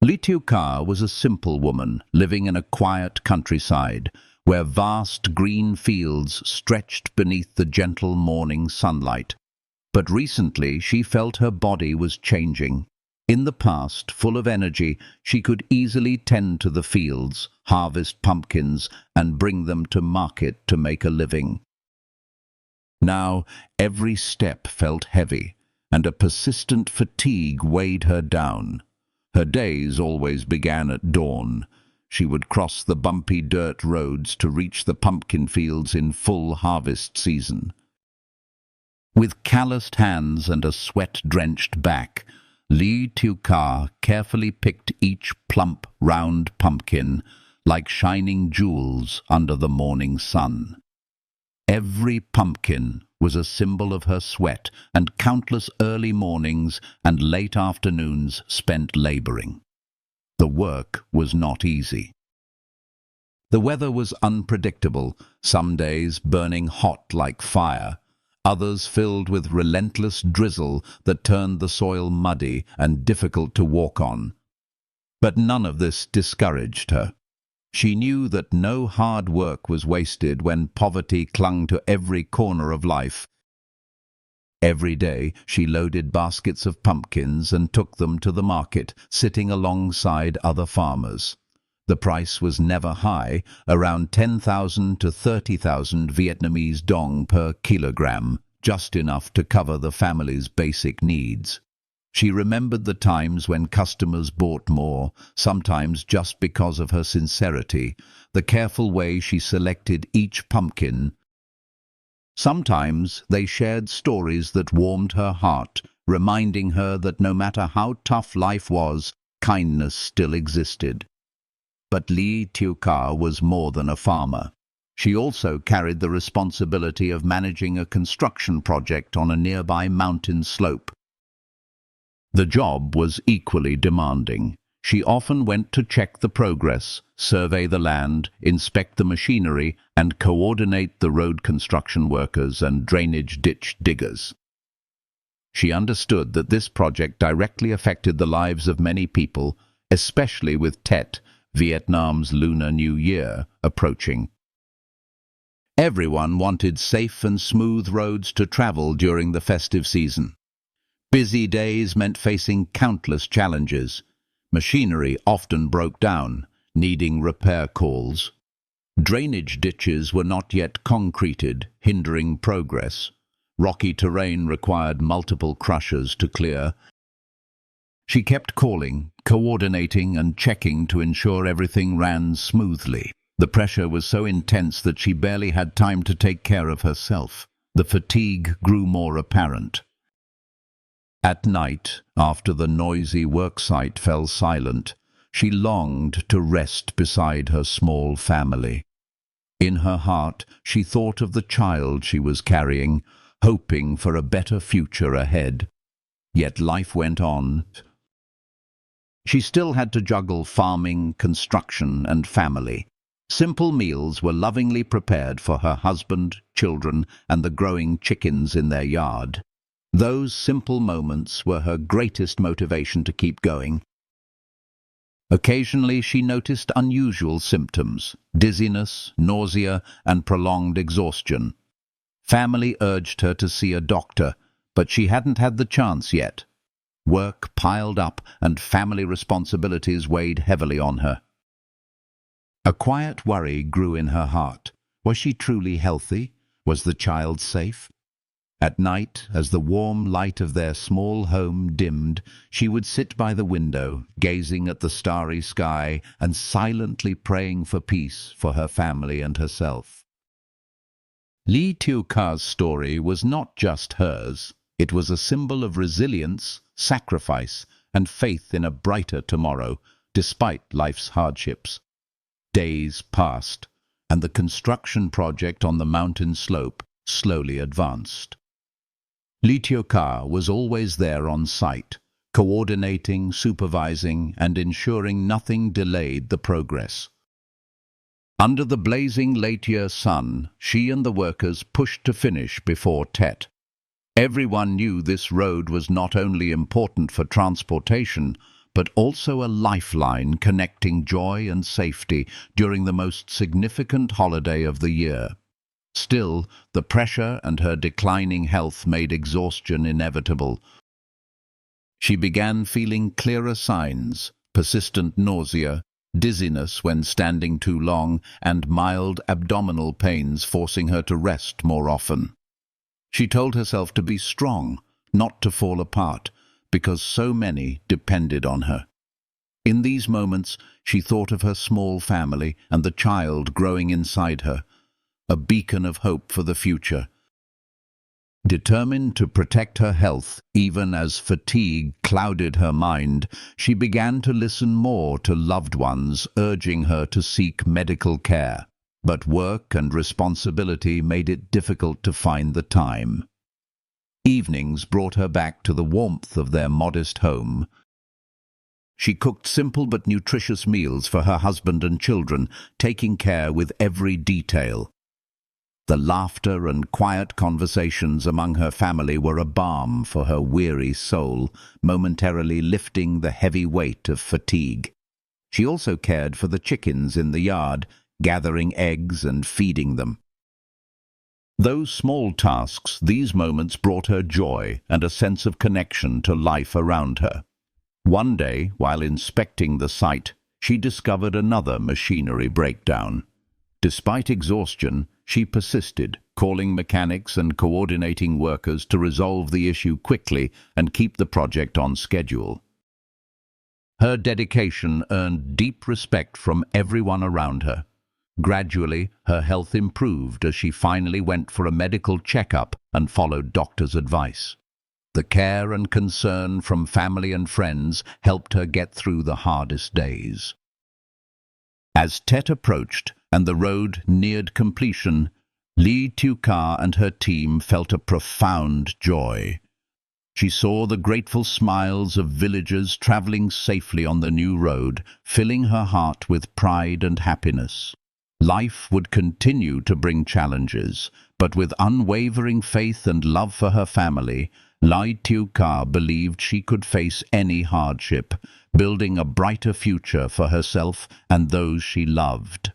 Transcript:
Ly Tieu Ca was a simple woman living in a quiet countryside where vast green fields stretched beneath the gentle morning sunlight. But recently she felt her body was changing. In the past, full of energy, she could easily tend to the fields, harvest pumpkins, and bring them to market to make a living. Now, every step felt heavy, and a persistent fatigue weighed her down. Her days always began at dawn. She would cross the bumpy dirt roads to reach the pumpkin fields in full harvest season. With calloused hands and a sweat-drenched back, Ly Tieu Ca carefully picked each plump, round pumpkin like shining jewels under the morning sun. Every pumpkin was a symbol of her sweat and countless early mornings and late afternoons spent laboring. The work was not easy. The weather was unpredictable, some days burning hot like fire, others filled with relentless drizzle that turned the soil muddy and difficult to walk on. But none of this discouraged her. She knew that no hard work was wasted when poverty clung to every corner of life. Every day she loaded baskets of pumpkins and took them to the market, sitting alongside other farmers. The price was never high, around 10,000 to 30,000 Vietnamese dong per kilogram, just enough to cover the family's basic needs. She remembered the times when customers bought more, sometimes just because of her sincerity, the careful way she selected each pumpkin. Sometimes they shared stories that warmed her heart, reminding her that no matter how tough life was, kindness still existed. But Ly Tieu Ca was more than a farmer. She also carried the responsibility of managing a construction project on a nearby mountain slope. The job was equally demanding. She often went to check the progress, survey the land, inspect the machinery, and coordinate the road construction workers and drainage ditch diggers. She understood that this project directly affected the lives of many people, especially with Tet, Vietnam's Lunar New Year, approaching. Everyone wanted safe and smooth roads to travel during the festive season. Busy days meant facing countless challenges. Machinery often broke down, needing repair calls. Drainage ditches were not yet concreted, hindering progress. Rocky terrain required multiple crushers to clear. She kept calling, coordinating and checking to ensure everything ran smoothly. The pressure was so intense that she barely had time to take care of herself. The fatigue grew more apparent. At night, after the noisy worksite fell silent, she longed to rest beside her small family. In her heart, she thought of the child she was carrying, hoping for a better future ahead. Yet life went on. She still had to juggle farming, construction, and family. Simple meals were lovingly prepared for her husband, children, and the growing chickens in their yard. Those simple moments were her greatest motivation to keep going. Occasionally she noticed unusual symptoms: dizziness, nausea, and prolonged exhaustion. Family urged her to see a doctor, but she hadn't had the chance yet. Work piled up and family responsibilities weighed heavily on her. A quiet worry grew in her heart. Was she truly healthy? Was the child safe? At night, as the warm light of their small home dimmed, she would sit by the window, gazing at the starry sky and silently praying for peace for her family and herself. Ly Tieu Ca's story was not just hers. It was a symbol of resilience, sacrifice, and faith in a brighter tomorrow, despite life's hardships. Days passed, and the construction project on the mountain slope slowly advanced. Ly Tieu Ca was always there on site, coordinating, supervising, and ensuring nothing delayed the progress. Under the blazing late-year sun, she and the workers pushed to finish before Tet. Everyone knew this road was not only important for transportation, but also a lifeline connecting joy and safety during the most significant holiday of the year. Still, the pressure and her declining health made exhaustion inevitable. She began feeling clearer signs: persistent nausea, dizziness when standing too long, and mild abdominal pains forcing her to rest more often. She told herself to be strong, not to fall apart, because so many depended on her. In these moments, she thought of her small family and the child growing inside her, a beacon of hope for the future. Determined to protect her health, even as fatigue clouded her mind, she began to listen more to loved ones urging her to seek medical care. But work and responsibility made it difficult to find the time. Evenings brought her back to the warmth of their modest home. She cooked simple but nutritious meals for her husband and children, taking care with every detail. The laughter and quiet conversations among her family were a balm for her weary soul, momentarily lifting the heavy weight of fatigue. She also cared for the chickens in the yard, gathering eggs and feeding them. Though small tasks, these moments brought her joy and a sense of connection to life around her. One day, while inspecting the site, she discovered another machinery breakdown. Despite exhaustion, she persisted, calling mechanics and coordinating workers to resolve the issue quickly and keep the project on schedule. Her dedication earned deep respect from everyone around her. Gradually, her health improved as she finally went for a medical checkup and followed doctors' advice. The care and concern from family and friends helped her get through the hardest days. As Tet approached and the road neared completion, Ly Tieu Ca and her team felt a profound joy. She saw the grateful smiles of villagers traveling safely on the new road, filling her heart with pride and happiness. Life would continue to bring challenges, but with unwavering faith and love for her family, Ly Tieu Ca believed she could face any hardship, building a brighter future for herself and those she loved.